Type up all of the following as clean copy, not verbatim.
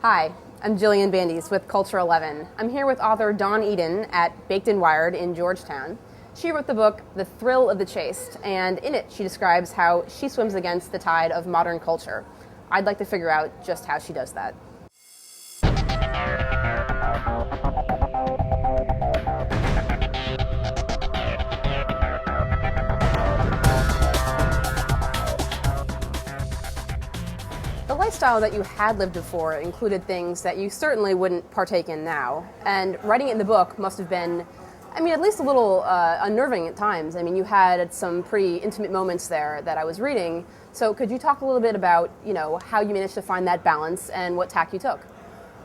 Hi, I'm Jillian Bandes with Culture11. I'm here with author Dawn Eden at Baked and Wired in Georgetown. She wrote the book The Thrill of the Chaste, and in it she describes how she swims against the tide of modern culture. I'd like to figure out just how she does that. The lifestyle that you had lived before included things that you certainly wouldn't partake in now. And writing it in the book must have been, at least a little unnerving at times. You had some pretty intimate moments there that I was reading. So could you talk a little bit about, how you managed to find that balance and what tack you took?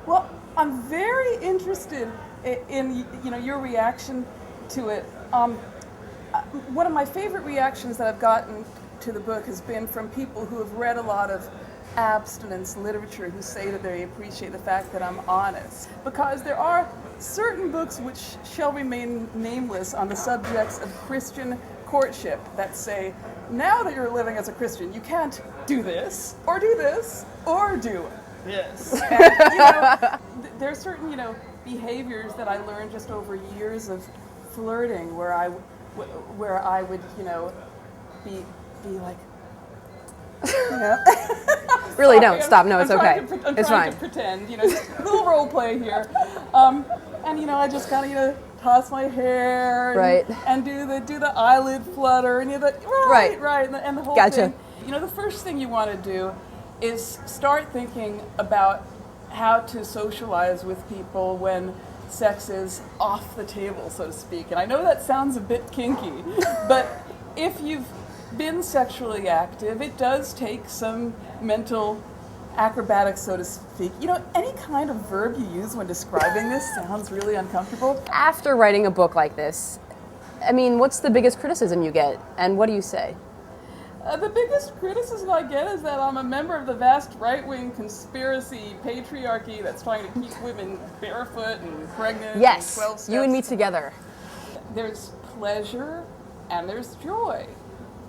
Well, I'm very interested in your reaction to it. One of my favorite reactions that I've gotten to the book has been from people who have read a lot of abstinence literature who say that they appreciate the fact that I'm honest. Because there are certain books which shall remain nameless on the subjects of Christian courtship that say, now that you're living as a Christian, you can't do this, or do this, or do this. And, there are certain, behaviors that I learned just over years of flirting where I would, be like, Really don't stop. No, it's okay. I'm trying to pretend, just a little role play here. And I just kind of toss my hair and, right. and do the eyelid flutter and right, and the whole Gotcha. thing. The first thing you want to do is start thinking about how to socialize with people when sex is off the table, so to speak. And I know that sounds a bit kinky, but if you've been sexually active, it does take some mental acrobatics, so to speak. Any kind of verb you use when describing this sounds really uncomfortable. After writing a book like this, what's the biggest criticism you get, and what do you say? The biggest criticism I get is that I'm a member of the vast right-wing conspiracy patriarchy that's trying to keep women barefoot and pregnant. Yes, and 12 steps. You and me together. There's pleasure and there's joy.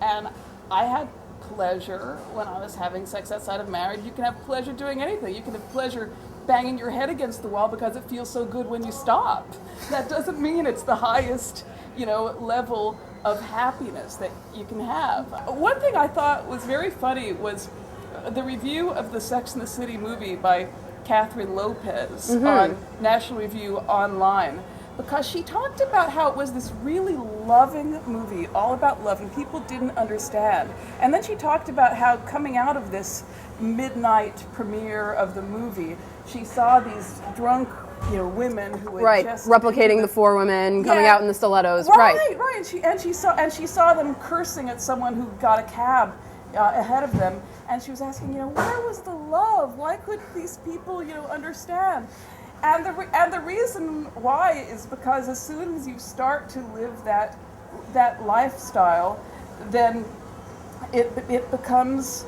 And I had pleasure when I was having sex outside of marriage. You can have pleasure doing anything. You can have pleasure banging your head against the wall because it feels so good when you stop. That doesn't mean it's the highest, level of happiness that you can have. One thing I thought was very funny was the review of the Sex and the City movie by Catherine Lopez on National Review Online. Because she talked about how it was this really loving movie, all about love, and people didn't understand. And then she talked about how coming out of this midnight premiere of the movie, she saw these drunk, women who had just replicating the four women coming out in the stilettos. Right. And she saw them cursing at someone who got a cab ahead of them, and she was asking, where was the love? Why couldn't these people, understand? And the reason why is because as soon as you start to live that lifestyle, then it becomes,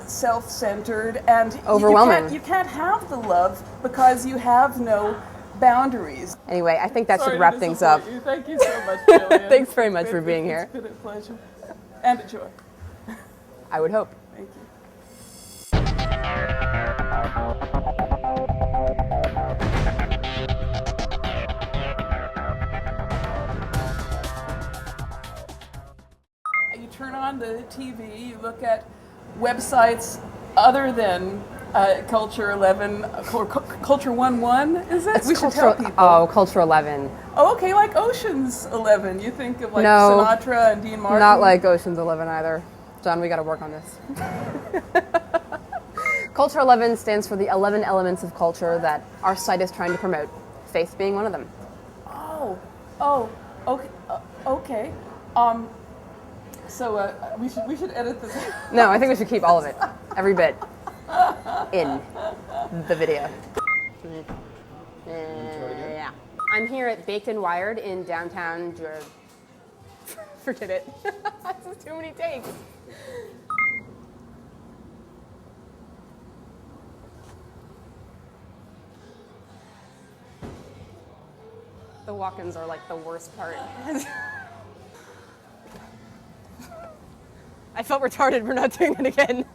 self-centered and overwhelming. You can't have the love because you have no boundaries. Anyway, I think that should wrap things up. You. Thank you so much, Jillian. Thanks very much for being here. It's been a pleasure and a joy. I would hope. Thank you. You turn on the TV, you look at websites other than Culture11, Culture11, is it? We should tell people. Oh, Culture11. Oh, okay, like Ocean's 11. You think of like Sinatra and Dean Martin? Not like Ocean's 11 either. John, we got to work on this. Culture11 stands for the 11 elements of culture that our site is trying to promote, faith being one of them. Okay. So we should edit this. No, I think we should keep all of it, every bit, in the video. Yeah. I'm here at Baked and Wired in downtown Georgia. Forget it. This is too many takes. The walk-ins are like the worst part. I felt retarded for not doing it again.